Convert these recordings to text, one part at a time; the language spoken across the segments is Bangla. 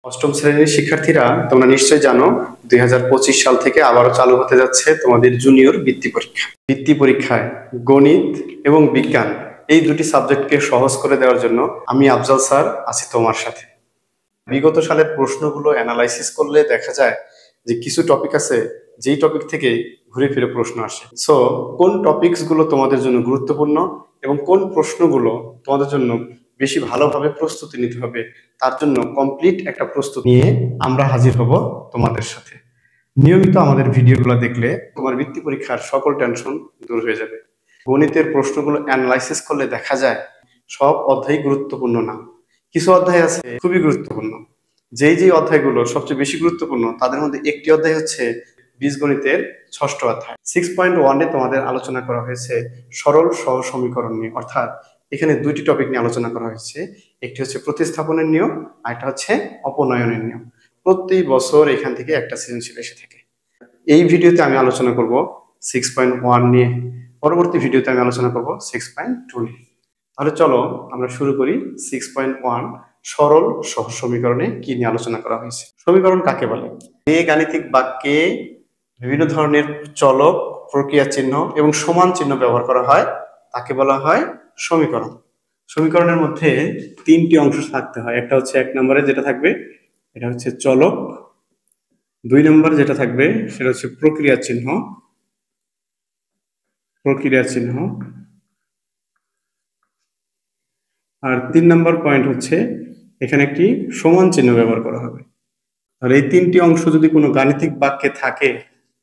অষ্টম শ্রেণীর শিক্ষার্থীরা, তোমরা নিশ্চয়ই জানো 2025 সাল থেকে আবারও চালু হতে যাচ্ছে তোমাদের জুনিয়র বৃত্তি পরীক্ষা। বৃত্তি পরীক্ষায় গণিত এবং বিজ্ঞান এই দুটি সাবজেক্টকে সহজ করে দেওয়ার জন্য আমি আফজাল স্যার আছি তোমার সাথে। বিগত সালের প্রশ্নগুলো অ্যানালাইসিস করলে দেখা যায় যে কিছু টপিক আছে যেই টপিক থেকে ঘুরে ফিরে প্রশ্ন আসে। সো কোন টপিকস গুলো তোমাদের জন্য গুরুত্বপূর্ণ এবং কোন প্রশ্নগুলো তোমাদের জন্য বেশি ভালোভাবে প্রস্তুতি নিতে হবে, তার জন্য কমপ্লিট একটা প্রস্তুতি নিয়ে আমরা হাজির হব তোমাদের সাথে। নিয়মিত আমাদের ভিডিওগুলো দেখলে তোমার বৃত্তি পরীক্ষার সকল টেনশন দূর হয়ে যাবে। গণিতের প্রশ্নগুলো অ্যানালাইসিস করলে দেখা যায় সব অধ্যায় গুরুত্বপূর্ণ না, কিছু অধ্যায় আছে খুবই গুরুত্বপূর্ণ। যেই অধ্যায়গুলো সবচেয়ে বেশি গুরুত্বপূর্ণ তাদের মধ্যে একটি অধ্যায় হচ্ছে বীজগণিতের ষষ্ঠ অধ্যায়। 6.1 তোমাদের আলোচনা করা হয়েছে সরল সহ সমীকরণ নিয়ে, অর্থাৎ এখানে দুইটি টপিক নিয়ে আলোচনা করা হয়েছে। একটি হচ্ছে প্রতিস্থাপনের নিয়ম আর একটা হচ্ছে অপনয়নের নিয়ম। প্রতি বছর এখান থেকে একটা সৃজনশীল এসে থাকে। এই ভিডিওতে আমি আলোচনা করব 6.1 নিয়ে, পরবর্তী ভিডিওতে আমি আলোচনা করব 6.2 নিয়ে। তাহলে চলো আমরা শুরু করি। 6.1 সরল সহ সমীকরণে কি নিয়ে আলোচনা করা হয়েছে। সমীকরণ কাকে বলে? যে গাণিতিক বাক্যে বিভিন্ন ধরনের চলক, প্রক্রিয়া চিহ্ন এবং সমান চিহ্ন ব্যবহার করা হয় তাকে বলা হয় সমীকরণ। সমীকরণের মধ্যে তিনটি অংশ থাকতে হয়। একটা হচ্ছে 1 নম্বরে যেটা থাকবে এটা হচ্ছে চলক, 2 নম্বর যেটা থাকবে সেটা হচ্ছে প্রক্রিয়া চিহ্ন, আর 3 নম্বর পয়েন্ট হচ্ছে এখানে একটি সমান চিহ্ন ব্যবহার করা হবে। আর এই তিনটি অংশ যদি কোনো গাণিতিক বাক্যে থাকে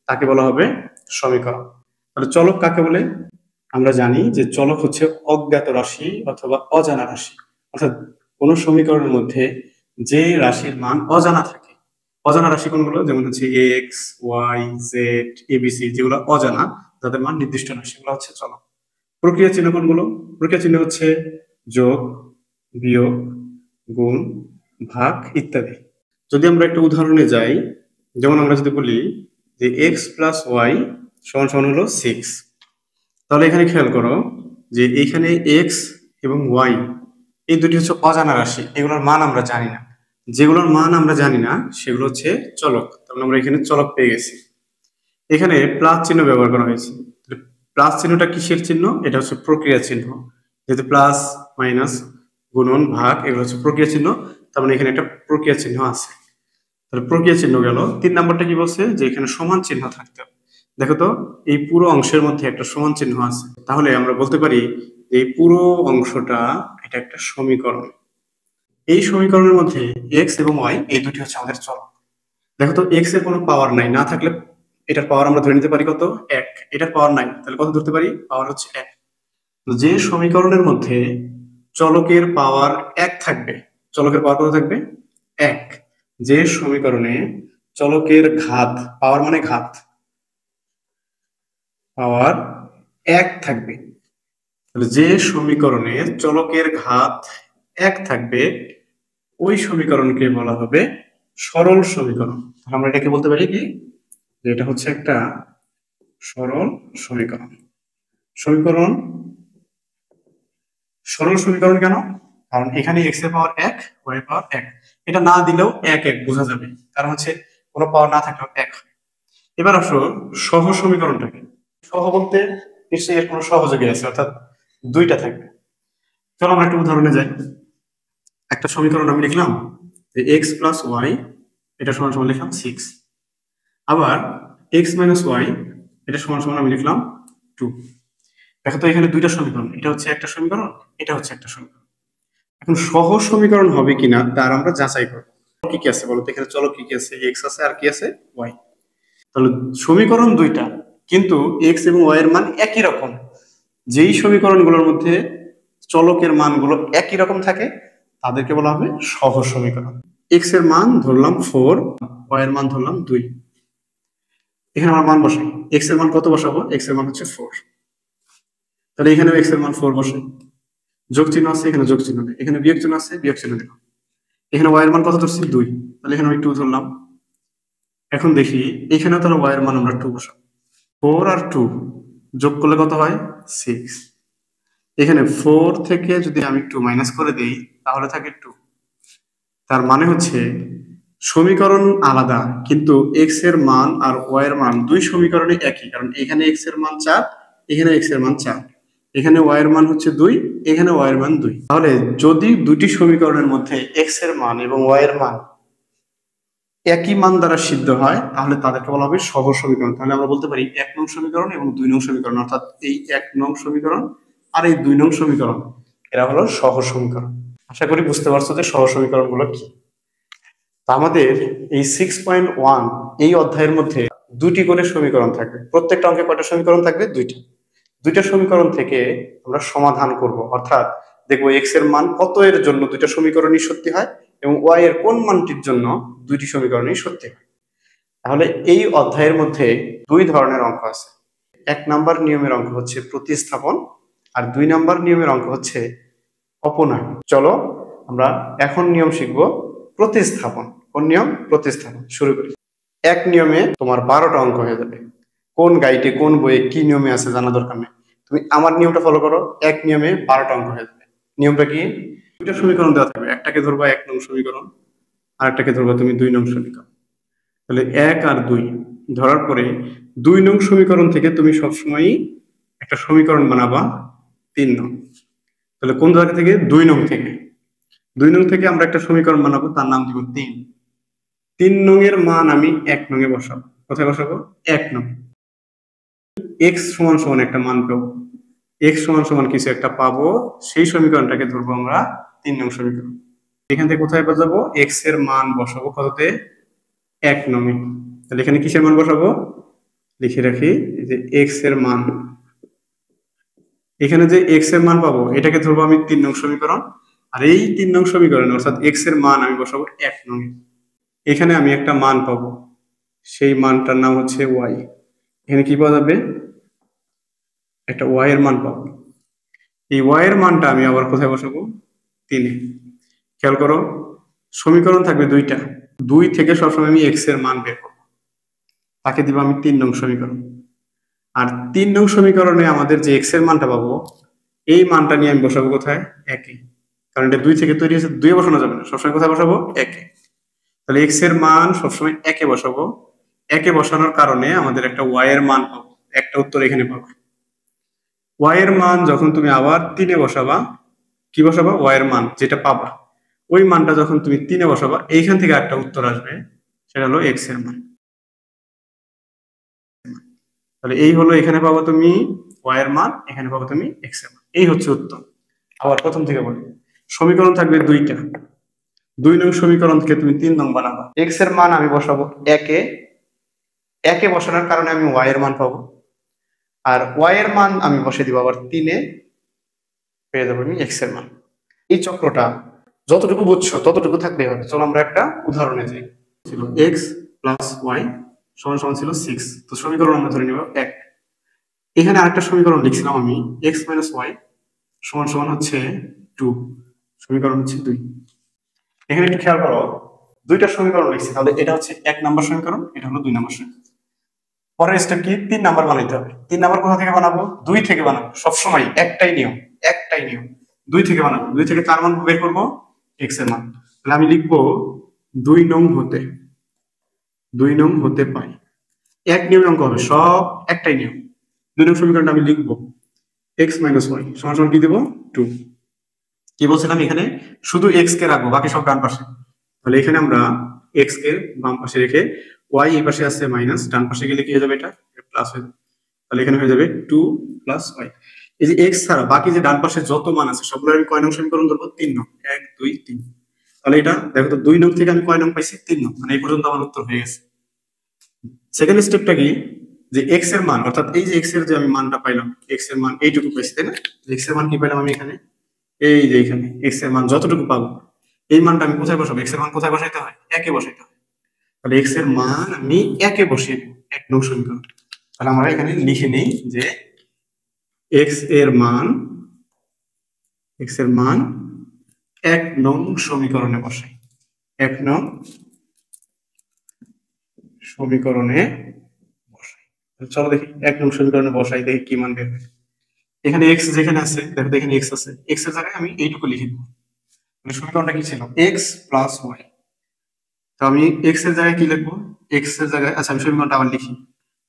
তাকে বলা হবে সমীকরণ। তাহলে চলক কাকে বলে? আমরা জানি যে চলক হচ্ছে অজ্ঞাত রাশি অথবা অজানা রাশি, অর্থাৎ কোন সমীকরণের মধ্যে যে রাশির মান অজানা থাকে। অজানা রাশি কোনগুলো? যেমন হচ্ছে এক্স, ওয়াই, জেড, এবিসি, যেগুলো অজানা, যাদের মান নির্দিষ্ট না, সেগুলো হচ্ছে চলক। প্রক্রিয়া চিহ্ন কোনগুলো? প্রক্রিয়া চিহ্ন হচ্ছে যোগ, বিয়োগ, গুণ, ভাগ ইত্যাদি। যদি আমরা একটা উদাহরণে যাই, যেমন আমরা যদি বলি যে এক্স প্লাস ওয়াই সমান সমান হলো 6, তাহলে এখানে খেয়াল করো যে এখানে এক্স এবং ওয়াই এই দুটি হচ্ছে অজানা রাশি, এগুলোর মান আমরা জানি না। যেগুলোর মান আমরা জানি না সেগুলো হচ্ছে চলক। তাহলে আমরা এখানে চলক পেয়ে গেছি। এখানে প্লাস চিহ্ন ব্যবহার করা হয়েছে। প্লাস চিহ্নটা কিসের চিহ্ন? এটা হচ্ছে প্রক্রিয়া চিহ্ন। যেহেতু প্লাস, মাইনাস, গুণন, ভাগ এগুলো হচ্ছে প্রক্রিয়া চিহ্ন, তার মানে এখানে একটা প্রক্রিয়া চিহ্ন আছে। তাহলে প্রক্রিয়া চিহ্ন গেল। 3 নাম্বারটা কি বলছে? যে এখানে সমান চিহ্ন থাকতে হবে। দেখো তো এই পুরো অংশের মধ্যে একটা সমান চিহ্ন আছে, তাহলে আমরা বলতে পারি যে এই পুরো অংশটা এটা একটা সমীকরণ। এই সমীকরণের মধ্যে এক্স এবং ওয়াই এই দুটি হচ্ছে আমাদের চলক। দেখো তো এক্স এর কোনো পাওয়ার নাই, না থাকলে এটার পাওয়ার আমরা ধরে নিতে পারি কত? 1। এটার পাওয়ার নাই, তাহলে কত ধরতে পারি? পাওয়ার হচ্ছে 1। যে সমীকরণের মধ্যে চলকের পাওয়ার 1 থাকবে, চলকের পাওয়ার কত থাকবে? 1। যে সমীকরণে চলকের ঘাত, পাওয়ার মানে ঘাত, পাওয়ার 1 থাকবে, তাহলে যে সমীকরণে চলকের ঘাত 1 থাকবে ওই সমীকরণকে বলা হবে সরল সমীকরণ। আমরা এটাকে বলতে পারি কি, যে এটা হচ্ছে একটা সরল সমীকরণ। সমীকরণ সরল সমীকরণ কেন? কারণ এখানে এক্স এর পাওয়ার 1, ওয়াই এর পাওয়ার 1। এটা না দিলেও 1 1 বোঝা যাবে, কারণ হচ্ছে কোনো পাওয়ার না থাকলেও 1 হয়। এবার আসো সহ সমীকরণটাকে। সহ বলতে নিশ্চয়ই এর কোনো সহযোগী আছে, অর্থাৎ দুইটা থাকবে। চলো আমরা একটা উদাহরণে যাই। একটা সমীকরণ আমি লিখলাম যে এক্স প্লাস ওয়াই এটা সমান সমান লিখলাম 6। আবার এক্স মাইনাস ওয়াই এটা সমান সমান আমি লিখলাম 2। দেখো তো এখানে দুইটা সমীকরণ, এটা হচ্ছে একটা সমীকরণ, এটা হচ্ছে একটা সমীকরণ। এখন সহ সমীকরণ হবে কিনা তার আমরা যাচাই করব। কি কি আছে বলো তো? এখানে চলো কি কি আছে? এক্স আছে আর কি আছে? ওয়াই। তাহলে সমীকরণ দুইটা, কিন্তু এক্স এবং ওয়াই এর মান একই রকম। যেই সমীকরণগুলোর মধ্যে চলকের মানগুলো একই রকম থাকে তাদেরকে বলা হবে সহ সমীকরণ। এক্স এর মান ধরলাম 4, ওয়াই এর মান ধরলাম 2। এখানে আমার মান বসাই। এক্স এর মান কত বসাবো? এক্স এর মান হচ্ছে 4, তাহলে এখানে এক্স এর মান 4 বসাই। যোগ চিহ্ন আছে, এখানে যোগ চিহ্ন নেই। এখানে বিয়োগ চিহ্ন আছে, বিয়োগ চিহ্ন দিলাম। এখানে ওয়াই এর মান কত ধরছি? 2, তাহলে এখানে আমি 2 ধরলাম। এখন দেখি এখানেও তাহলে ওয়াই এর মান আমরা 2 বসাবো। 4 আর 2 যোগ করলে কত হয়? 6। এখানে 4 থেকে যদি আমি 2 মাইনাস করে দেই তাহলে থাকে 2। তার মানে হচ্ছে সমীকরণ আলাদা, কিন্তু এক্স এর মান আর ওয়াই এর মান দুই সমীকরণে একই, কারণ এখানে এক্স এর মান 4, এখানে এক্স এর মান 4, এখানে ওয়াই এর মান হচ্ছে 2, এখানে ওয়াই এর মান 2। তাহলে যদি দুটি সমীকরণের মধ্যে এক্স এর মান এবং ওয়াই এর মান একই মান দ্বারা সিদ্ধ হয়, তাহলে তাদেরকে বলা হবে সহজ সমীকরণ। তাহলে আমরা বলতে পারি 1 নং সমীকরণ এবং 2 নং সমীকরণ, অর্থাৎ এই 1 নং সমীকরণ আর এই 2 নং সমীকরণ এরা হলো সহজ সমীকরণ। আশা করি বুঝতে পারছো যে সহজ সমীকরণগুলো কি। তা আমাদের এই 6.1 এই অধ্যায়ের মধ্যে দুটি করে সমীকরণ থাকবে। প্রত্যেকটা অঙ্কে কয়টা সমীকরণ থাকবে? দুইটা। দুইটা সমীকরণ থেকে আমরা সমাধান করব, অর্থাৎ দেখবো এক্স এর মান কত এর জন্য দুইটা সমীকরণই সত্যি হয় এবং ওয়াই এর কোন মানটির জন্য দুইটি সমীকরণই সত্যি হয়। তাহলে এই অধ্যায়ের মধ্যে দুই ধরনের অঙ্ক আছে। 1 নাম্বার নিয়মের অঙ্ক হচ্ছে প্রতিস্থাপন, আর 2 নাম্বার নিয়মের অঙ্ক হচ্ছে অপনয়ন। চলো আমরা এখন নিয়ম শিখবো প্রতিস্থাপন। কোন নিয়ম? প্রতিস্থাপন। শুরু করি। এক নিয়মে তোমার 12টা অঙ্ক হয়ে যাবে। কোন গাইডে কোন বইয়ে কি নিয়মে আছে জানা দরকার নেই, তুমি আমার নিয়মটা ফলো করো, এক নিয়মে 12টা অঙ্ক হয়ে যাবে। নিয়মটা কি? দুইটা সমীকরণ দেওয়া থাকবে, একটাকে ধরবা 1 নং সমীকরণ, আর একটাকে ধরবা তুমি 2 নং সমীকরণ। তাহলে 1 আর 2 ধরার পরে 2 নং সমীকরণ থেকে তুমি সবসময়ই একটা সমীকরণ বানাবা 3 নং। তাহলে কোন জায়গা থেকে? 2 নং থেকে। 2 নং থেকে আমরা একটা সমীকরণ বানাবো, তার নাম দিব 3। 3 নং এর মান আমি 1 নং এ বসাবো। কোথায় বসাবো? 1 নং। এক্স সমান সমান একটা মান পাবো, এক্স সমান সমান কিছু একটা পাবো, সেই সমীকরণটাকে ধরবো আমরা 3 নং সমীকরণ। এখান থেকে কোথায় বসাবো? এক্স এর মান বসাবো কততে? 1 নং এ। তাহলে এখানে কিসের মান বসাবো? লিখে রাখি যে এক্স এর মান। এখানে যে এক্স এর মান পাবো এটাকে ধরবো আমি 3 নং সমীকরণ, আর এই 3 নং সমীকরণ অর্থাৎ এক্স এর মান আমি বসাবো 1 নং এ। এখানে আমি একটা মান পাবো, সেই মানটার নাম হচ্ছে ওয়াই। এখানে কি পাওয়া যাবে? একটা ওয়াই এর মান পাবো। এই ওয়াই এর মানটা আমি আবার কোথায় বসাবো? 3 এ। খেয়াল করো, সমীকরণ থাকবে দুইটা, 2 থেকে সবসময় আমি এক্স এর মান বের করবো, তাকে দিব আমি 3 নং সমীকরণ। আর 3 নং সমীকরণে আমাদের যে এক্স এর মানটা পাবো, এই মানটা নিয়ে আমি বসাবো কোথায়? 1 এ। কারণ এটা 2 থেকে তৈরি হয়েছে, 2 এ বসানো যাবে না, সবসময় কোথায় বসাবো? 1 এ। তাহলে এক্স এর মান সবসময় 1 এ বসাবো। 1 এ বসানোর কারণে আমাদের একটা ওয়াই এর মান পাবো, একটা উত্তর এখানে পাবো। ওয়াই এর মান যখন তুমি আবার 3 এ বসাবা, কি বসাবা? ওয়াই এর মান যেটা পাবা, ওই মানটা যখন তুমি 3 এ বসাবা, এইখান থেকে একটা উত্তর আসবে, সেটা হলো এক্স এর মান। তাহলে এই হলো, এখানে পাবো তুমি ওয়াই এর মান, এখানে পাবো তুমি এক্স এর মান। এই হচ্ছে উত্তর। আবার প্রথম থেকে বলি, সমীকরণ থাকবে দুইটা, 2 নং সমীকরণ থেকে তুমি 3 নং বানাবা। এক্স এর মান আমি বসাবো 1 এ, 1 এ বসানোর কারণে আমি ওয়াই এর মান পাবো, আর ওয়াই এর মান আমি বসিয়ে দিব আবার 3 এ, পেয়ে যাবো আমি এক্স এর মান। এই চক্রটা যতটুকু বুঝছো ততটুকু থাকলেই হবে। চলো আমরা একটা উদাহরণে যাই। ছিল এক্স প্লাস ওয়াই সমান সমান ছিল 6, তো সমীকরণ আমরা ধরে নিব 1। এখানে আরেকটা সমীকরণ লিখছিলাম আমি, এক্স মাইনাস ওয়াই সমান সমান হচ্ছে 2, সমীকরণ হচ্ছে 2। এখানে একটু খেয়াল করো, দুইটা সমীকরণ লিখছি, তাহলে এটা হচ্ছে 1 নাম্বার সমীকরণ, এটা হলো 2 নাম্বার সমীকরণ। পরের স্টেপ কি? 3 নাম্বার বানাইতে হবে। 3 নাম্বার কোথা থেকে বানাবো? 2 থেকে বানাবো। সবসময় একটাই নিয়ম, একটাই নিয়ম, 2 থেকে বানাবো। 2 থেকে কার মান বের করবো? এক্স এর মান। তাহলে আমি লিখবো 2 নং হতে, 2 নং হতে পাই। এক নিয়মের অঙ্ক হবে, সব একটাই নিয়ম। 2 নং সমীকরণটা আমি লিখবো এক্স মাইনাস ওয়াই সমান সমান কি দেবো? 2। কি বলছিলাম? এখানে শুধু এক্স কে রাখবো, বাকি সব ডান পাশে। তাহলে এখানে আমরা এক্স কে বাম পাশে রেখে, ওয়াই এই পাশে আছে মাইনাস, ডান পাশে গেলে কি হয়ে যাবে? এটা প্লাস হয়ে যাবে। তাহলে এখানে হয়ে যাবে 2 প্লাস ওয়াই। এই যে এক্স ছাড়া বাকি যে ডান পাশে যত মান আছে সবগুলো আমি কয় নং সমীকরণ ধরবো? 3 নং। 1 2 3। তাহলে এটা দেখো তো, 2 নং থেকে আমি কয় নং পাইছি? 3 নং। মানে এই পর্যন্ত আমার উত্তর হয়ে গেছে। সেকেন্ড স্টেপটা কি? যে এক্স এর মান, অর্থাৎ এই যে এক্স এর যে আমি মানটা পাইলাম, এক্স এর মান এইটুকু পাইছি, তাই না? এক্স এর মান কি পাইলাম আমি এখানে? এই যে এখানে এক্স এর মান যতটুকু পাবো, এই মানটা আমি কোথায় বসাবো? এক্স এর মান কোথায় বসাইতে হয়? 1 এ বসাইতে হয়। তাহলে এক্স এর মান আমি 1 এ বসিয়ে দেব, 1 নং সমীকরণ। তাহলে আমরা এখানে লিখে নেই যে এক্স এর মান, এক্স এর মান 1 নং সমীকরণে বসাই, 1 নং সমীকরণে বসাই। চলো দেখি 1 নং সমীকরণে বসাই, দেখি কি মান বের হয়। এখানে এক্স যেখানে আছে, দেখো এখানে এক্স আছে, এক্স এর জায়গায় আমি এইটুকু লিখে দেবো। মানে সমীকরণটা কি ছিল? X plus y. তো আমি এক্স এর জায়গায় কি লিখবো, এক্স এর জায়গায়, আচ্ছা আমি সমীকরণটা আবার লিখি,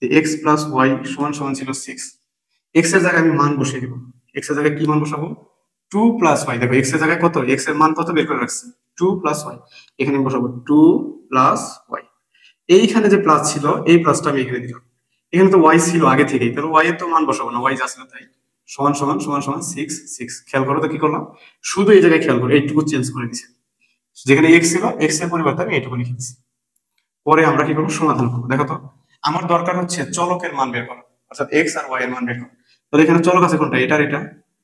এক্স প্লাস ওয়াই সমান সমান ছিল 6। এক্স এর জায়গায় আমি মান বসিয়ে দিব, এক্স এর জায়গায় কি মান বসাবো, 2 প্লাস ওয়াই। দেখো এক্স এর জায়গায় কত, এক্স এর মান কত বের করে রাখছি, 2 প্লাস ওয়াই। এখানে আমি বসাবো 2 প্লাস ওয়াই। এইখানে যে প্লাস ছিল এই প্লাসটা আমি এখানে দিলাম, এখানে তো ওয়াই ছিল আগে থেকেই, তাহলে ওয়াই এর তো মান বসাবো না, ওয়াই যা ছিল তাই। সমান সমান সমান সমান 6 6। খেয়াল করো তো কি করলাম, শুধু এই জায়গায় খেয়াল করো, এইটুকু চেঞ্জ করে দিছি, যেখানে এক্স ছিল এক্স এর পরিবর্তে আমি এইটুকু লিখে দিচ্ছি। পরে আমরা কি করবো, সমাধান করবো। দেখো তো আমার দরকার হচ্ছে চলকের মান বের করা, অর্থাৎ এক্স আর ওয়াই এর মান বের করা। তাহলে এখানে চলক আছে কোনটা, এটা আর এটা,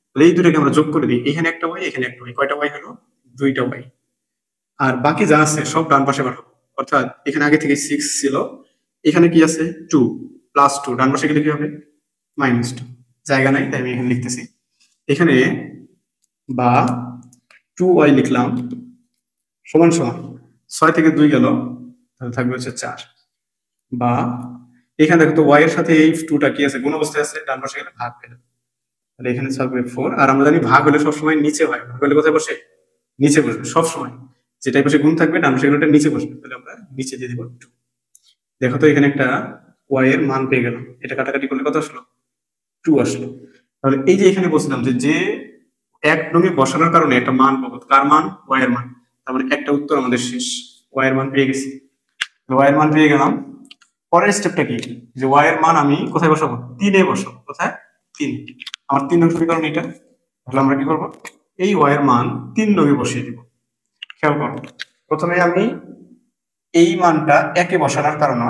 তাহলে এই দুটোকে আমরা যোগ করে দিই। এখানে একটা ওয়াই, এখানে একটা ওয়াই, কয়টা ওয়াই হলো, দুইটা ওয়াই। আর বাকি যা আছে সব ডান পাশে পাঠাবো, অর্থাৎ এখানে আগে থেকে 6 ছিল, এখানে কি আছে 2 প্লাস 2, ডান পাশে গেলে কি হবে -2। জায়গা নাই তাই আমি এখানে লিখতেছি, এখানে বা 2y লিখলাম সমান সমান 6 থেকে 2 গেল, তাহলে থাকবে হচ্ছে 4। বা এখানে দেখো তো y এর সাথে এই 2টা কি আছে, গুণ অবস্থায় আছে, ডান পাশে গেলে ভাগ হয়ে যাবে, তাহলে এখানে থাকবে 4। আর আমরা জানি ভাগ হলে সবসময় নিচে হয়, ভাগ হলে কোথায় বসে, নিচে বসবে সব সময়, যেটাই পাশে গুণ থাকবে ডান পাশে গেলে নিচে বসবে, তাহলে আমরা নিচে দিয়ে দিব 2। দেখো তো এখানে একটা y এর মান পেয়ে গেলাম, এটা কাটাকাটি করলে কত আসলো, 2 আসলো। তাহলে এই যে এখানে বলছিলাম যে যে এক নঙে বসানোর কারণে একটা মান পাবো, কার মান, y এর মান। তার মানে একটা উত্তর আমাদের শেষ, y এর মান পেয়ে গেছি, y এর মান পেয়ে গেলাম। পরের স্টেপটা কি, যে y এর মান আমি কোথায় বসাবো, 3 এ বসাবো, কোথায় 3, আমার 3 নং সমীকরণ এটা। তাহলে আমরা কি করব, এই y এর মান 3 নঙে বসিয়ে দিব। খেয়াল করো, প্রথমে আমি এই মানটা একে বসানোর কারণে,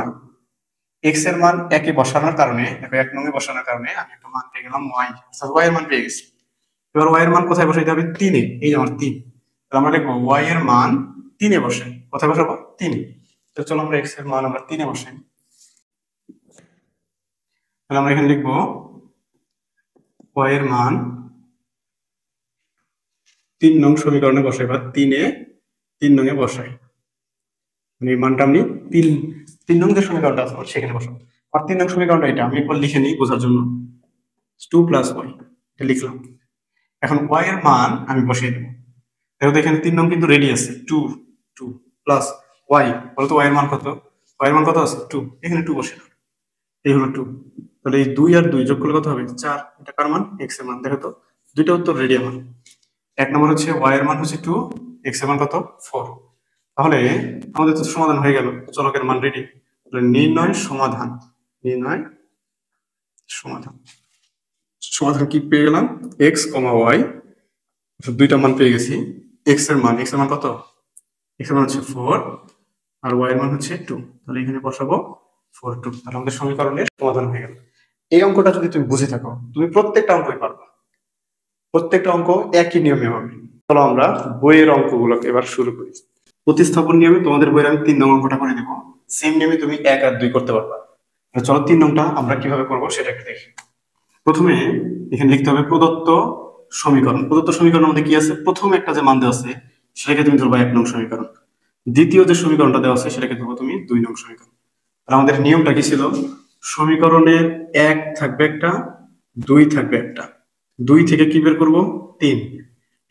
x এর মান একে বসানোর কারণে, দেখো 1 নঙে বসানোর কারণে আমি একটা মান পেয়ে গেলাম y, অর্থাৎ y এর মান পেয়ে গেছি। এবার y এর মান কোথায় বসাইতে হবে, 3 এ, এই যে আমার 3। তাহলে আমরা লিখবো y এর মান 3 এ বসাই, কোথায় বসাবো, 3 এ। তো চলো আমরা x এর মান আমরা 3 এ বসাই, তাহলে আমরা এখানে লিখবো y এর মান 3 নং সমীকরণে বসাই, বা 3 নঙে বসাই, মানে এই মানটা আমি 3 নং যে সমীকরণটা আছে সেখানে বসাবো। আর 3 নং সমীকরণটা এটা আমি একবার লিখে নিই বোঝার জন্য, 2 প্লাস ওয়াই, এটা লিখলাম। এখন y এর মান আমি বসিয়ে দেবো, দেখো এখানে 3 নং কিন্তু রেডি আছে, 2 প্লাস ওয়াই, বলতো y এর মান কত, y এর মান কত আছে 2, এখানে 2 বসিয়ে দাও, এই হলো 2। তাহলে এই 2 আর 2 যোগ করলে কত হবে, 4। এটা কার মান, x এর মান। দেখো তো দুইটা উত্তর রেডি আমার। এক নম্বর হচ্ছে y এর মান হচ্ছে 2, x এর মান কত 4। তাহলে আমাদের তো সমাধান হয়ে গেল, চলকের মান রেডি। তাহলে নির্ণয় সমাধান, নির্ণয় সমাধান, সমাধান কি পেয়ে গেলাম, x, y, দুইটা মান পেয়ে গেছি। x এর মান কত, x এর মান হচ্ছে 4, আর y এর মান হচ্ছে 2। তাহলে এখানে বসাবো 4 2। তাহলে আমাদের সমীকরণের সমাধান হয়ে গেল। এই অঙ্কটা যদি তুমি বুঝে থাকো, তুমি প্রত্যেকটা অঙ্কই পারবা, প্রত্যেকটা অঙ্ক একই নিয়মে হবে। চলো আমরা বইয়ের অঙ্কগুলোকে এবার শুরু করি। প্রতিস্থাপন নিয়মে তোমাদের বইয়ের আমি 3 নং অঙ্কটা করে দেবো, সেম নিয়মে তুমি 1 আর 2 করতে পারবা। চলো 3 নংটা আমরা কিভাবে করবো সেটা একটু দেখি। প্রথমে এখানে লিখতে হবে প্রদত্ত সমীকরণ। প্রদত্ত সমীকরণের মধ্যে কি আছে, প্রথমে একটা যে মান দেওয়া আছে সেটাকে তুমি ধরবা 1 নং সমীকরণ, দ্বিতীয় যে সমীকরণটা দেওয়া আছে সেটাকে ধরবো তুমি 2 নং সমীকরণ। আর আমাদের নিয়মটা কি ছিল, সমীকরণের 1 থাকবে একটা, 2 থাকবে একটা, 2 থেকে কি বের করবো, 3।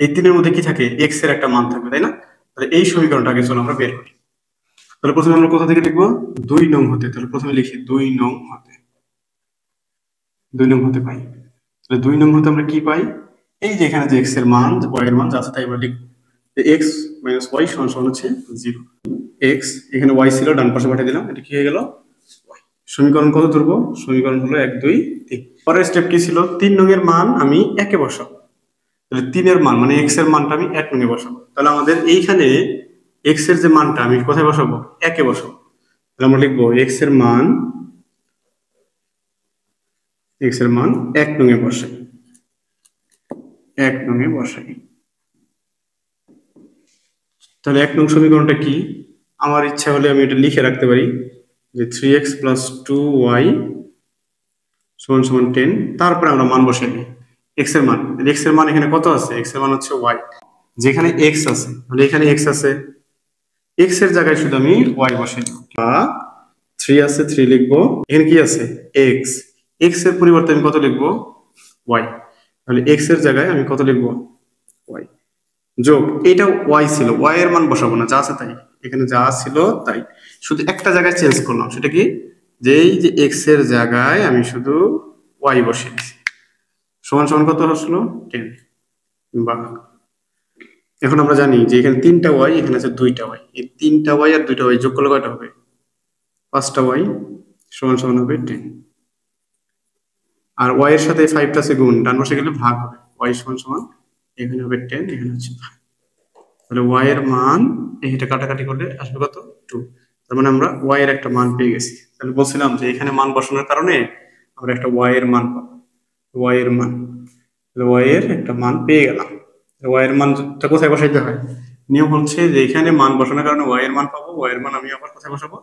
এই 3 এর মধ্যে কি থাকে, x এর একটা মান থাকবে, তাই না? তাহলে এই সমীকরণটাকে চলো আমরা বের করি। তাহলে প্রথমে আমরা কোথা থেকে লিখবো, 2 নং হতে। তাহলে প্রথমে লিখি 2 নং হতে, 2 নং হতে পাই। তাহলে 2 নং হতে আমরা কি পাই, এই যে এখানে যে x এর মান, y এর মান যা আছে তাই আমরা লিখবো। x মাইনাস y সমান সমান হচ্ছে 0। x এখানে y ছিল, ডান পাশে পাঠিয়ে দিলাম, এটা কি হয়ে গেল y। সমীকরণ কত ধরবো, সমীকরণ হলো 1 2 3। পরের স্টেপ কি ছিল, 3 নং এর মান আমি একে বসাবো। তাহলে 3 এর মান মানে x এর মানটা আমি 1 নং এ বসাবো। তাহলে আমাদের এইখানে x এর যে মানটা আমি কোথায় বসাবো, একে বসাবো। তাহলে আমরা লিখবো x এর মান 1 নং এ বসাই, 1 নং এ বসাই। তাহলে 1 নং সমীকরণটা কি, আমার ইচ্ছা হলে আমি এটা লিখে রাখতে পারি যে 3x + 2y = 10। তারপরে আমরা মান বসাই দিই x এর মান। x এর মান এখানে কত আছে, x এর মান হচ্ছে y, যেখানে x আছে তাহলে এখানে x আছে, x এর জায়গায় শুধু আমি y বসাই দেব, বা 3 আছে 3 লিখবো। এখানে কি আছে x, x এর পরিবর্তে আমি কত লিখবো, y। তাহলে x এর জায়গায় আমি কত লিখবো, y। যোগ এটা ওয়াই ছিল, ওয়াই এর মান বসাবো না, যা আছে তাই, এখানে যা ছিল তাই, শুধু একটা জায়গায় চেঞ্জ করলাম, সেটা কি, যে এই যে এক্স এর জায়গায় আমি শুধু ওয়াই বসিয়ে দিচ্ছি। সমান সমান কত আসলো, 10। বা এখন আমরা জানি যে এখানে 3টা ওয়াই, এখানে আছে 2টা ওয়াই, এই 3টা ওয়াই আর 2টা ওয়াই যোগ করলে কয়টা হবে, 5টা ওয়াই, সমান সমান হবে 10। আর ওয়াই এর সাথে 5টা আছে গুণ, ডান পাশে গেলে ভাগ হবে, ওয়াই সমান সমান এখানে হবে 10, এখানে হচ্ছে 5। তাহলে ওয়াই এর মান এইটা কাটাকাটি করলে আসবে কত, 2। তার মানে আমরা ওয়াই এর একটা মান পেয়ে গেছি। তাহলে বলছিলাম যে এখানে মান বসানোর কারণে আমরা একটা ওয়াই এর মান পাবো, ওয়াই এর মান, ওয়াই এর একটা মান পেয়ে গেলাম। ওয়াই এর মানটা কোথায় বসাইতে হয়, নিয়ম হচ্ছে যে এখানে মান বসানোর কারণে ওয়াই এর মান পাবো, ওয়াই এর মান আমি আবার কোথায় বসাবো,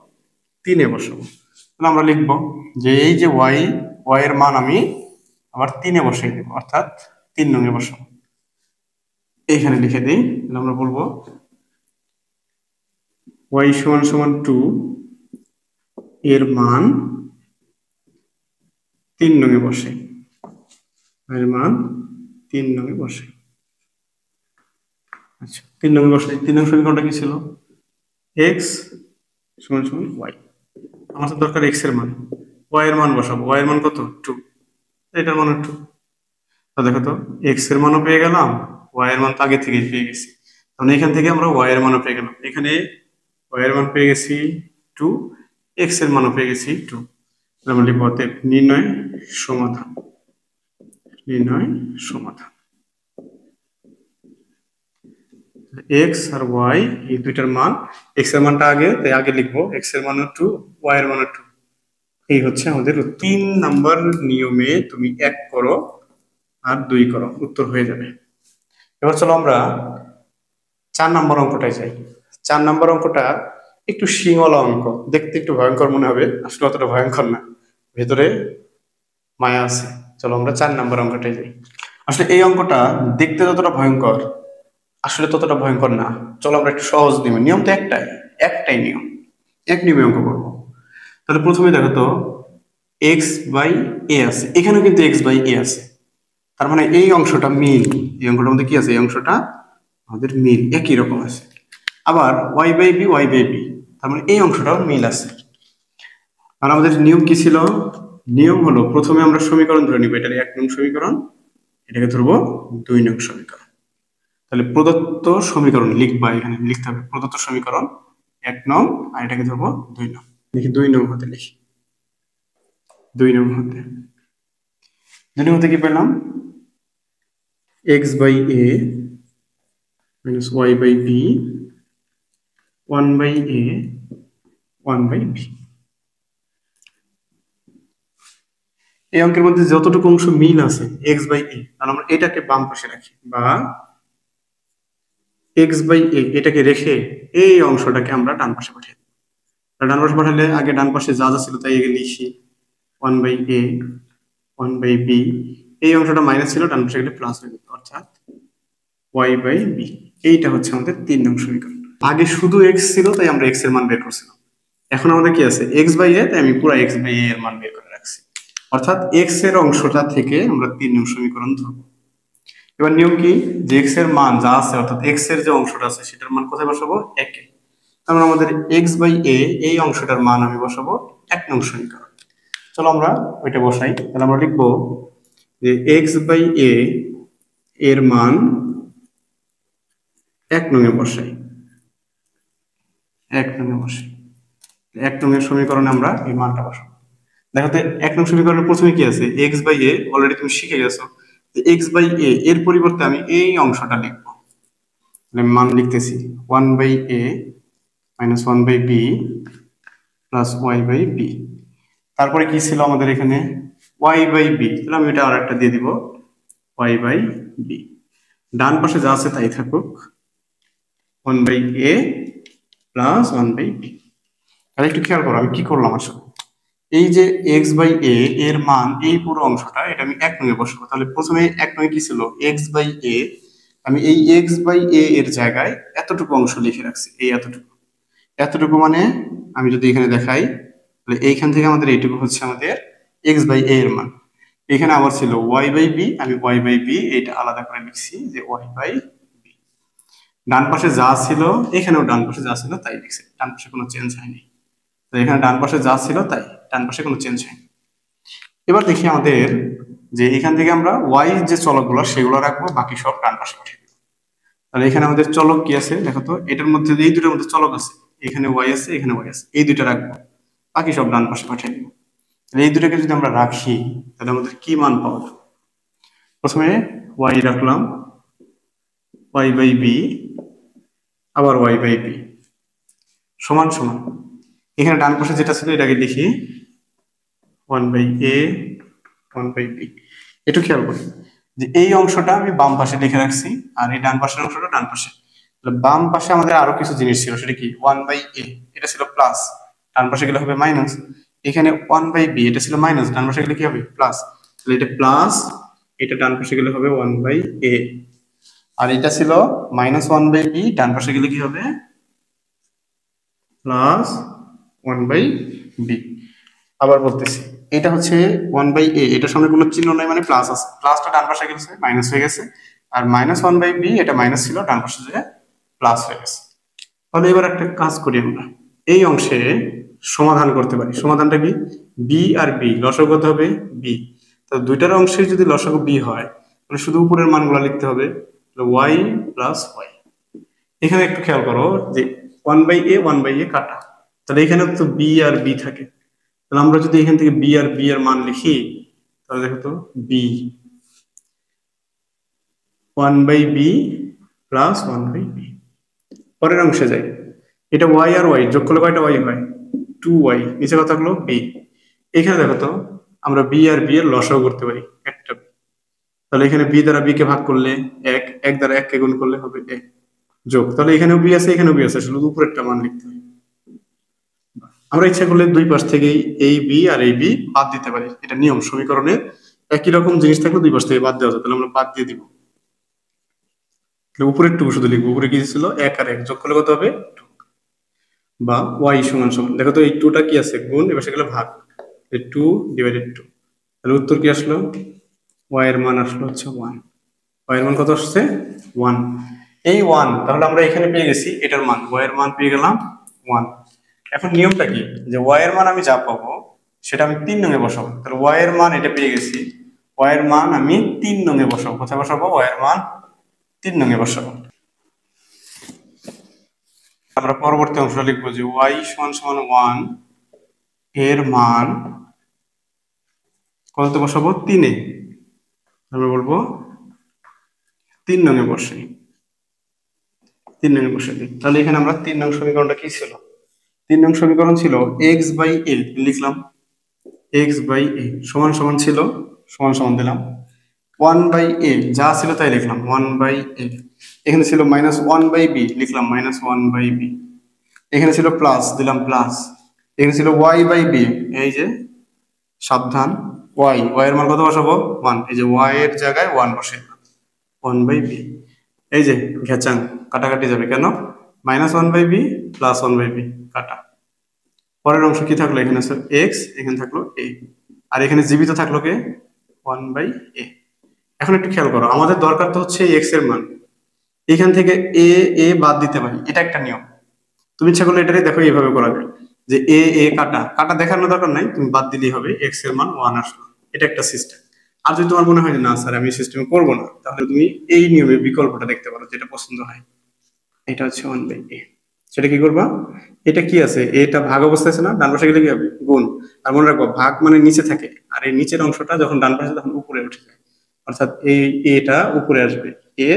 3-এ বসাবো। তাহলে আমরা লিখবো যে এই যে ওয়াই, ওয়াই এর মান আমি আবার 3-এ বসাই দেবো, অর্থাৎ 3 নং-এ বসাবো। এইখানে লিখে দিই, তাহলে আমরা বলবো ওয়াই সমান সমান 2 এর মান 3 নং-এ বসাই, এর মান 3 নং-এ বসাই। আচ্ছা 3 নং-এ বসাই, 3 নং সমীকরণটা কি ছিল, এক্স সমান সমান ওয়াই, আমার তো দরকার এক্স এর মান, ওয়াই এর মান বসাবো, ওয়াই এর মান কত, 2, এটার মান 2। তো দেখো তো এক্স এর মানও পেয়ে গেলাম, ওয়াই এর মান তো আগে থেকেই পেয়ে গেছি, তাহলে এখান থেকে আমরা ওয়াই এর মানও পেয়ে গেলাম, এখানে ওয়াই এর মান পেয়ে গেছি 2, এক্স এর মানও পেয়ে গেছি 2। আমরা লিখব অতএব নির্ণয় সমাধান, নির্ণয় সমাধান। এক্স আর ওয়াই এই দুইটার মান, এক্স এর মানটা আগে, তাই আগে লিখবো, এক্স এর মানও 2, ওয়াই এর মানও 2। এই হচ্ছে আমাদের 3 নাম্বার নিয়মে তুমি 1 করো আর 2 করো, উত্তর হয়ে যাবে। এবার চলো আমরা 4 নাম্বার অঙ্কটায় যাই। 4 নাম্বার অঙ্কটা একটু শিঙলা অঙ্ক, দেখতে একটু ভয়ঙ্কর মনে হবে, আসলে অতটা ভয়ঙ্কর না, ভেতরে মায়া আছে। চলো আমরা 4 নাম্বার অঙ্কটায় যাই। আসলে এই অঙ্কটা দেখতে যতটা ভয়ঙ্কর, আসলে ততটা ভয়ঙ্কর না। চলো আমরা একটু সহজ নিয়ম, নিয়ম তো একটাই, একটাই নিয়ম, এক নিয়মে অঙ্ক করবো। তাহলে প্রথমে দেখো তো এক্স বাই এ আছে, এখানেও কিন্তু এক্স বাই এ আছে, তার মানে এই অংশটা মিল, এই অঙ্কটার মধ্যে কি আছে, এই অংশটা আমাদের মিল, একই রকম আছে। আবার y by b, y by b, তার মানে এই অংশটাও মিল আছে। আর আমাদের নিয়ম কি ছিল, নিয়ম হলো প্রথমে আমরা সমীকরণ ধরে নিব, এটার 1 নং সমীকরণ, এটাকে ধরবো 2 নং সমীকরণ। তাহলে প্রদত্ত সমীকরণ লিখবা, এখানে লিখতে হবে প্রদত্ত সমীকরণ 1 নং, আর এটাকে ধরবো 2 নং। দেখি 2 নং হতে, লিখি 2 নং হতে, 2 নং হতে কি পেলাম, x by a minus y by b 1 by a 1 by b. এই অঙ্কের মধ্যে যতটুকু অংশ মিল আছে এক্স বাই এ, তাহলে আমরা এটাকে বাম পাশে রাখি, বা এক্স বাই এ এটাকে রেখে এই অংশটাকে আমরা ডান পাশে পাঠিয়ে দিই। ডান পাশে পাঠালে আগে ডান পাশে যা যা ছিল তাই আগে লিখি, 1 বাই এ 1 বাই বি, এই অংশটা মাইনাস ছিল, ডান পাশে গেলে প্লাস হয়ে যেত, অর্থাৎ ওয়াই বাই বি। এইটা হচ্ছে আমাদের 3 নং সমীকরণ। আগে শুধু এক্স ছিল তাই আমরা এক্স এর মান বের করছিলাম, এখন আমাদের কি আছে, এক্স বাই এ, তাই আমি পুরো এক্স বাই এ এর মান বের করে রাখছি, অর্থাৎ এক্স এর অংশটা থেকে আমরা 3 নং সমীকরণ ধরবো। এবার নিয়ম কি, যে এক্স এর মান যা আছে, অর্থাৎ এক্স এর যে অংশটা আছে সেটার মান কোথায় বসাবো, 1-এ। তাহলে আমাদের এক্স বাই এ এই অংশটার মান আমি বসাবো 1 নং সমীকরণ। চলো আমরা ওইটা বসাই, তাহলে আমরা লিখবো যে এক্স বাই এ এর মান 1 নং-এ বসাই, 1 নং-এ বসাই, 1 নং-এর সমীকরণে আমরা এই মানটা বসাবো। দেখো তো 1 নং সমীকরণের প্রথমে কি আছে, এক্স বাই এ, অলরেডি তুমি শিখে গেছো যে এক্স বাই এ এর পরিবর্তে আমি এই অংশটা লিখবো, মান লিখতেছি 1 by a minus 1 by b plus y by b. তারপরে কি ছিল আমাদের এখানে, ওয়াই বাই বি, তাহলে আমি এটা আর একটা দিয়ে দিব, ওয়াই বাই বি। ডান পাশে যা আছে তাই থাকুক, 1 by a plus 1 by b. তাহলে একটু খেয়াল করো আমি কি করলাম আসলে, এই যে এক্স বাই এ এর মান এই পুরো অংশটা, এটা আমি 1 নং-এ বসাবো। তাহলে প্রথমে 1 নং-এ কি ছিল, এক্স বাই এ, আমি এই এক্স বাই এ এর জায়গায় এতটুকু অংশ লিখে রাখছি, এই এতটুকু, এতটুকু মানে আমি যদি এখানে দেখাই, তাহলে এইখান থেকে আমাদের এইটুকু হচ্ছে আমাদের এক্স বাই এ এর মান। এখানে আবার ছিল ওয়াই বাই বি, আমি ওয়াই বাই বি এটা আলাদা করে লিখছি যে ওয়াই বাই বি। ডান পাশে যা ছিল এখানেও ডান পাশে যা ছিল তাই লিখছে, ডান পাশে কোনো চেঞ্জ হয়নি। তো এখানে ডান পাশে যা ছিল তাই, ডান পাশে কোনো চেঞ্জ হয়নি। এবার দেখি আমাদের যে এখান থেকে আমরা ওয়াই যে চলকগুলো সেগুলো রাখবো, বাকি সব ডান পাশে পাঠিয়ে দেবো। তাহলে এখানে আমাদের চলক কি আছে দেখো তো, এটার মধ্যে এই দুটোর মধ্যে চলক আছে, এখানে ওয়াই আছে এখানে ওয়াই আছে, এই দুইটা রাখবো, বাকি সব ডান পাশে পাঠিয়ে দেবো। তাহলে এই দুটাকে যদি আমরা রাখি তাহলে আমাদের কি মান পাওয়া যাবে? প্রথমে ওয়াই রাখলাম, ওয়াই বাই বি, আবার ওয়াই বাই বি সমান সমান, এখানে ডান পাশে যেটা ছিল এটাকে লিখি 1/a 1/b। একটু খেয়াল করি যে এই অংশটা আমি বাম পাশে লিখে রাখছি আর এই ডান পাশের অংশটা ডান পাশে। বাম পাশে আমাদের আরো কিছু জিনিস ছিল, সেটা কি 1/a, এটা ছিল প্লাস, ডান পাশে গেলে হবে মাইনাস। এখানে 1/b, এটা ছিল মাইনাস, ডান পাশে গেলে কি হবে প্লাস, তাহলে এটা প্লাস, এটা ডান পাশে গেলে হবে 1/a। আর এটা ছিল -1/b, ডান পাশে গেলে কি হবে প্লাস 1/b। আবার বলতেছি এটা হচ্ছে 1/a, এটার সামনে কোনো চিহ্ন নাই মানে প্লাস আছে, প্লাসটা ডান পাশে গেছে মাইনাস হয়ে গেছে, আর -1/b এটা মাইনাস ছিল, ডান পাশে যে প্লাস হয়ে গেছে। তাহলে এবার একটা কাজ করি, আমরা এই অংশে সমাধান করতে পারি। সমাধানটা কি, বি আর বি লসাগু কত হবে বি, তো দুইটার অংশে যদি লসাগু বি হয় তাহলে শুধু উপরের মানগুলো লিখতে হবে, ওয়াই প্লাস ওয়াই। এখানে একটু খেয়াল করো যে 1/a 1/a কাটা, তাহলে এখানে তো বি আর বি থাকে, তাহলে আমরা যদি এখান থেকে বি আর বি এর মান লিখি তাহলে দেখো তো বি 1/b প্লাস 1/b। পরের অংশে যাই, এটা ওয়াই আর ওয়াই যোগ করলে কয়টা ওয়াই হয় 2y, নিচে কথা হলো বি। এখানে দেখো তো আমরা বি আর বি এর লসাগু করতে পারি একটা, তাহলে এখানে বি দ্বারা বি কে ভাগ করলে এক, এক দ্বারা এক কে গুণ করলে হবে এক, যোগ, তাহলে এখানেও বি আছে এখানেও বি আছে, শুধু উপরেরটা মান লিখতে হবে। আমরা ইচ্ছা করলে দুই পাশ থেকেই এই বি আর এই বি বাদ দিতে পারি, এটা নিয়ম, সমীকরণের একই রকম জিনিস থাকলে দুই পাশ থেকে বাদ দেওয়া যায়, তাহলে আমরা বাদ দিয়ে দিব। উপরের টুকু শুধু লিখবো, উপরে কি ছিল এক আর এক যোগ করলে কত হবে 2, বা ওয়াই সমান সমান, দেখো তো এই 2টা কি আছে গুণ, এবার সেগুলো ভাগ, 2/2, তাহলে উত্তর কি আসলো, ওয়াই এর মান আসলো হচ্ছে 1, ওয়াই এর মান কত আসছে 1। এই 1 তাহলে আমরা এখানে পেয়ে গেছি এটার মান, ওয়াই এর মান পেয়ে গেলাম 1। এখন নিয়মটা কি, যে ওয়াই এর মান আমি যা পাবো সেটা আমি 3 নং এ বসাবো, তাহলে ওয়াই এর মান এটা পেয়ে গেছি, ওয়াই এর মান আমি 3 নং এ বসাবো। কোথায় বসাবো, ওয়াই এর মান 3 নং এ বসাবো। আমরা পরবর্তী অংশটা লিখবো যে ওয়াই সমান সমান 1 এর মান কততে বসাবো 3 এ, আমরা বলবো 3 নং এ বসাই, 3 নং এ বসাই। তাহলে এখানে আমরা 3 নং সমীকরণটা কি ছিল, 3 নং সমীকরণ ছিল x/a, লিখলাম x/a সমান সমান ছিল, সমান সমান দিলাম 1/a, যা ছিল তাই লিখলাম 1/a। এখানে ছিল -1/b, লিখলাম -1/b। এখানে ছিল প্লাস, দিলাম প্লাস। এখানে ছিল y/b, এই যে সাবধান ওয়াই, ওয়াই এর মান কত বসাবো 1, এই যে ওয়াই এর জায়গায় 1 বসে 1/b। এই যে ঘেচাং কাটাকাটি যাবে কেন, -1/b প্লাস 1/b কাটা। পরের অংশ কি থাকলো, এখানে আছে x, এখানে থাকলো a, আর এখানে জীবিত থাকলো কে 1/a। এখন একটু খেয়াল করো, আমাদের দরকার তো হচ্ছে x এর মান, এখান থেকে a বাদ দিতে পারি, এটা একটা নিয়ম। তুমি ইচ্ছা করলে এটাই দেখো এইভাবে করা যায়, যে a কাটা কাটা দেখানোর দরকার নাই, তুমি বাদ দিলেই হবে, x এর মান 1 আসলো, এটা একটা সিস্টেম। আর যদি তোমার মনে হয় যে না স্যার আমি সিস্টেমে করবো না, তাহলে তুমি এই নিয়মের বিকল্পটা দেখতে পারো, যেটা পছন্দ হয়। এটা হচ্ছে 1/a, সেটা কি করবা, এটা কি আছে এটা ভাগ অবস্থায় আছে না, ডান পাশে গেলে কি হবে গুণ। আর মনে রাখবো ভাগ মানে নিচে থাকে, আর এই নিচের অংশটা যখন ডান পাশে তখন উপরে উঠে যায়, অর্থাৎ এই এটা উপরে আসবে a,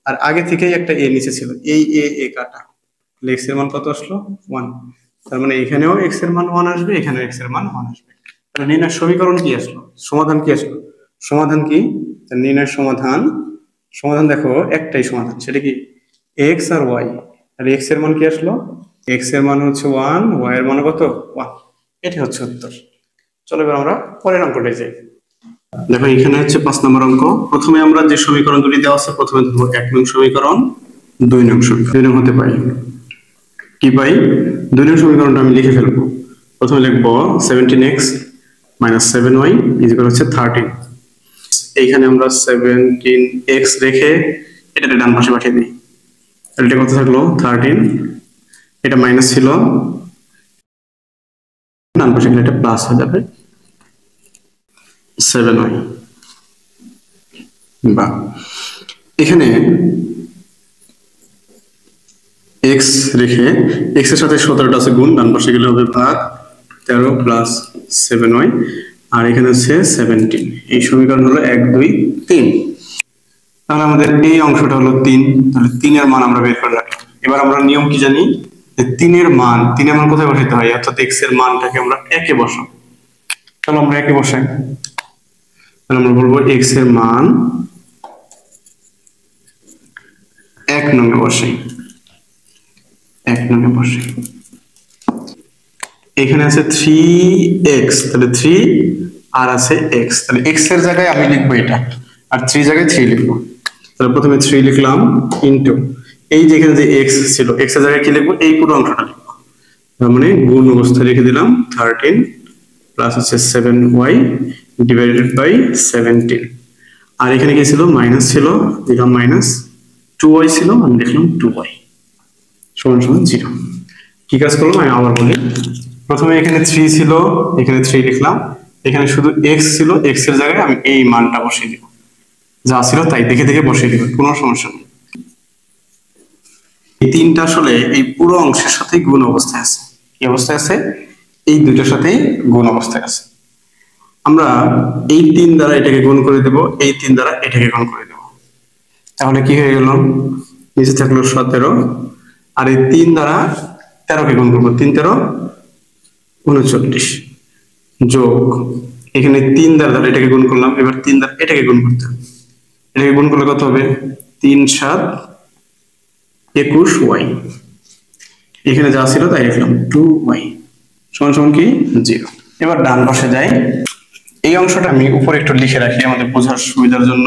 আর আগে থেকেই একটা a নিচে ছিল, এই a কাটা, x এর মান কত আসলো 1। তার মানে এখানেও x এর মান 1 আসবে, এখানেও x এর মান 1 আসবে। তাহলে নির্ণয় সমীকরণ কি আসলো, সমাধান কি আসলো, সমাধান কি, নির্ণয় সমাধান, সমাধান দেখো একটাই সমাধান, সেটা কি x আর y। আর x এর মান কি আসলো, x এর মান হচ্ছে 1, y এর মান কত 1, এটি হচ্ছে উত্তর। চলো এবার আমরা পরের অঙ্কটায় যাই। দেখো এখানে হচ্ছে 5 নম্বর অঙ্ক। প্রথমে আমরা যে সমীকরণ দুটি দেওয়া আছে, প্রথমে ধরবো 1 নং সমীকরণ, 2 নং সমীকরণ, 2 নং হতে পাই কি পাই, 2 নং সমীকরণটা আমি লিখে ফেলবো। প্রথমে লিখবো 17x - 7y হচ্ছে 13। এইখানে আমরা 17x রেখে এটাকে ডান পাশে পাঠিয়ে দিই, এটা কত থাকলো 13, এটা মাইনাস ছিল, ডান পাশে গেলে এটা প্লাস হয়ে যাবে 7y। বা এখানে x রেখে x এর সাথে 17টা আছে গুণ, ডান পাশে গেলে হবে ভাগ 13 প্লাস 7y, আর এখানে হচ্ছে 17। এই সমীকরণ হলো 1 2 3। তাহলে আমাদের এই অংশটা হলো 3, তাহলে 3 এর মান আমরা বের করে রাখলাম। এবার আমরা নিয়ম কি জানি, যে 3 এর মান কোথায় বসাতে হয়, অর্থাৎ x এর মানটাকে আমরা একে বসাবো। তাহলে আমরা একে বসাই, তাহলে আমরা বলবো x এর মান 1 নং-এ বসাই, 1 নং-এ বসাই। এখানে আছে 3x, তাহলে 3 আর আছে x, তাহলে x এর জায়গায় আমি লিখবো এটা, আর 3 জায়গায় 3 লিখবো। তাহলে প্রথমে 3 লিখলাম ইনটু এই যে এখানে যে x ছিল, x এর জায়গায় কি লিখবো, এই পুরো অংশটা লিখবো। তার মানে গুণ অবস্থায় রেখে দিলাম 13 প্লাস হচ্ছে 7y ডিভাইডেড বাই 17। আর এখানে কি ছিল, মাইনাস ছিল, দিলাম মাইনাস, 2y ছিল, আমি লিখলাম 2y সমান সমান 0। কি কাজ করলাম আমি আবার বলি, প্রথমে এখানে 3 ছিল, এখানে 3 লিখলাম, এখানে শুধু x ছিল, x এর জায়গায় আমি এই মানটা বসিয়ে দিব, যা ছিল তাই দেখে দেখে বসিয়ে দিব, কোনো সমস্যা নেই। এই তিনটা আসলে এই পুরো অংশের সাথে গুণ অবস্থায় আছে। কি অবস্থায় আছে, এই দুইটার সাথেই গুণ অবস্থায় আছে। আমরা এই 3 দ্বারা এটাকে গুণ করে দেব, এই 3 দ্বারা এটাকে গুণ করে দেব, তাহলে কি হয়ে গেল, নিচে থাকলো 17, আর এই 3 দ্বারা 13 কে গুণ করবো, 3 13 39 যোগ এখানে 3 দ্বারা এটাকে গুণ করলাম, এবার 3 দ্বারা এটাকে গুণ করতে হবে, এটাকে গুণ করলে কত হবে, 3 7 21y, এখানে যা ছিল তাই লিখলাম 2y সমান সমান কি 0। এবার ডান পাশে যাই, এই অংশটা আমি উপরে একটু লিখে রাখি আমাদের বোঝার সুবিধার জন্য।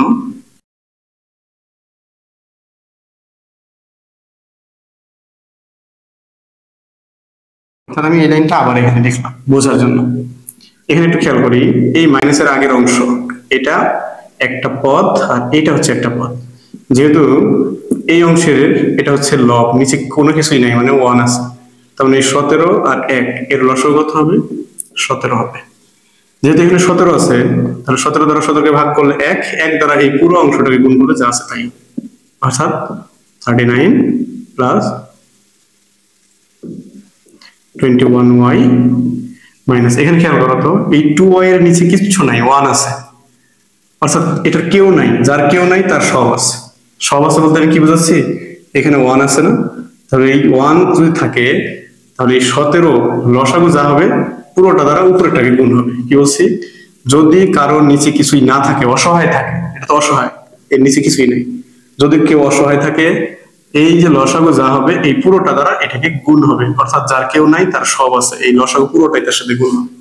তাহলে আমি এই লাইনটা আবার এখানে লিখলাম বোঝার জন্য। এখানে একটু খেয়াল করি, এই মাইনাসের আগের অংশ এটা একটা পদ, আর এটা হচ্ছে একটা পদ। যেহেতু এই অংশের এটা হচ্ছে লব, নিচে কোনো কিছুই নাই, মানে 1 আছে, তার মানে 17 আর 1 এর লসাগু কত হবে, 17 হবে। যেহেতু এখানে 17 আছে, তাহলে 17 দ্বারা 17 কে ভাগ করলে 1, 1 দ্বারা এই পুরো অংশটাকে গুণ করলে যা আছে তাই, অর্থাৎ 39 প্লাস 21y মাইনাস, এখানে খেয়াল করো তো এই 2y এর নিচে কিছু নাই, 1 আছে, অর্থাৎ এটার কেউ নাই, যার কেউ নাই তার সব আছে। সব আছে বলতে আমি কি বোঝাচ্ছি, এখানে 1 আছে না, তাহলে এই 1 যদি থাকে তাহলে এই 17 লসাগু যা হবে পুরোটা দ্বারা উপরেরটাকে গুণ হবে। কি বলছি, যদি কারোর নিচে কিছুই না থাকে, অসহায় থাকে, এটা তো অসহায়, এর নিচে কিছুই নেই, যদি কেউ অসহায় থাকে, এই যে লসাগু যা হবে এই পুরোটা দ্বারা এটাকে গুণ হবে, অর্থাৎ যার কেউ নাই তার সব আছে, এই লসাগু পুরোটাই তার সাথে গুণ হবে।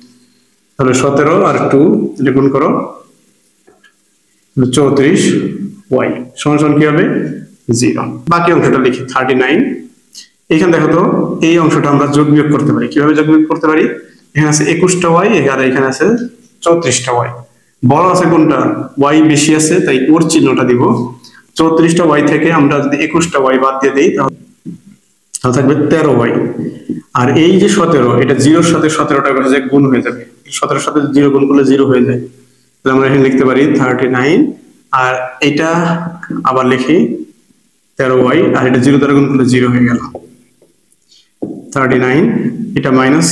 তাহলে 17 আর 2 এটা গুণ করো, 34y সমান সমান কি হবে 0। বাকি অংশটা লিখি 39। এখানে দেখো তো এই অংশটা আমরা যোগ বিয়োগ করতে পারি, কিভাবে যোগ বিয়োগ করতে পারি, এখানে আছে 21টা y, আর এখানে আছে 34টা y, বড় আছে কোনটা, y বেশি আছে তাই ওর চিহ্নটা দিব। 34টা y থেকে আমরা যদি 21টা y বাদ দিয়ে দেই তাহলে থাকবে 13y, আর এই যে 17 এটা 0-র সাথে 17টা যে গুণ হয়ে যাবে, 17-এর সাথে 0 গুণ করলে 0 হয়ে যায়, তাহলে আমরা এখানে লিখতে পারি 39, আর এটা আবার লিখি 13y, আর এটা 0 দ্বারা গুণ করলে 0 হয়ে গেল 39, এটা মাইনাস,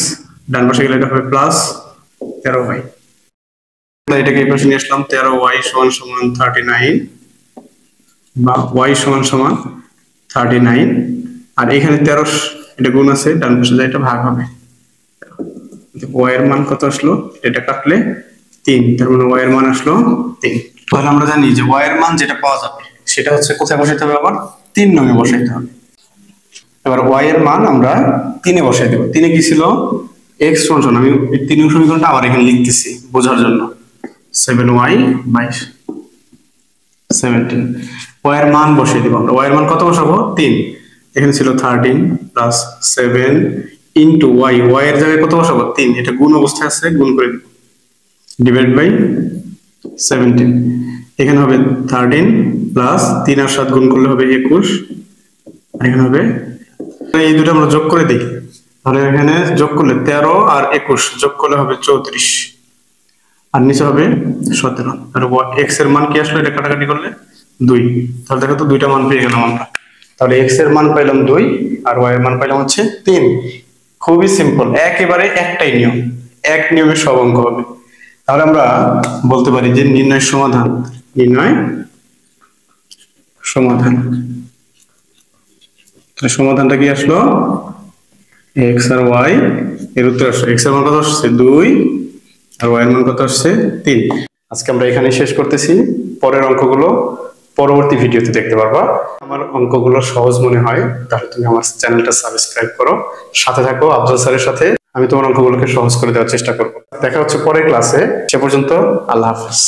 ডান পাশে গেলে এটা হবে প্লাস 13y, এটাকে এই পাশে নিয়ে আসলাম, 13y সমান সমান 39 বা y সমান সমান 39, আর এখানে 13 এটা গুণ আছে, ডান পাশে যায় এটা ভাগ হবে, y এর মান কত আসলো, এটা কাটলে 3, তার মানে y এর মান আসলো 3। তাহলে আমরা জানি যে y এর মান যেটা পাওয়া যাবে সেটা হচ্ছে কোথায় বসাইতে হবে, আবার 3 নং-এ বসাইতে হবে। এবার y এর মান আমরা 3-এ বসাই দেব। 3-এ কি ছিল, x সমান, আমি 3 নং সমীকরণটা আবার এখানে লিখতেছি বোঝার জন্য, 7y বাই 17, y এর মান বসাই দেব আমরা। y এর মান কত বসাবো, 3, এখানে ছিল 13 প্লাস 7 ইনটু y, y এর জায়গায় কত বসাবো 3, এটা গুণ অবস্থায় আছে, গুণ করে দেব, ডিভাইড বাই 17, এখানে হবে 13 প্লাস 3 আর 7 গুণ করলে হবে 21, এখানে হবে, এই দুটো আমরা যোগ করে দিই, তাহলে এখানে যোগ করলে 13 আর 21 যোগ করলে হবে 34, আর নিচে হবে 17। আর এক্স এর মান কি আসলে, এটা কাটাকাটি করলে 2। তাহলে দেখো তো দুইটা মান পেয়ে গেলাম আমরা। তাহলে এক্স এর মান পাইলাম 2 আর ওয়াই এর মান পাইলাম হচ্ছে 3। খুবই সিম্পল, একেবারে একটাই নিয়ম, এক নিয়মে সব অঙ্ক হবে। তাহলে আমরা বলতে পারি যে নির্ণয় সমাধান, নির্ণয় সমাধান। তাহলে সমাধানটা কি আসলো, এক্স আর ওয়াই এর উত্তর আসছে, এক্স এর মান কত আসছে 2 আর ওয়াই এর মান কত আসছে 3। আজকে আমরা এখানে শেষ করতেছি, পরের অঙ্কগুলো পরবর্তী ভিডিওতে দেখতে পারবা। আমার অঙ্কগুলো সহজ মনে হয় তাহলে তুমি আমার চ্যানেলটা সাবস্ক্রাইব করো, সাথে থাকো আফজল স্যারের সাথে, আমি তোমার অঙ্কগুলোকে সহজ করে দেওয়ার চেষ্টা করব। দেখা হচ্ছে পরের ক্লাসে, সে পর্যন্ত আল্লাহ হাফেজ।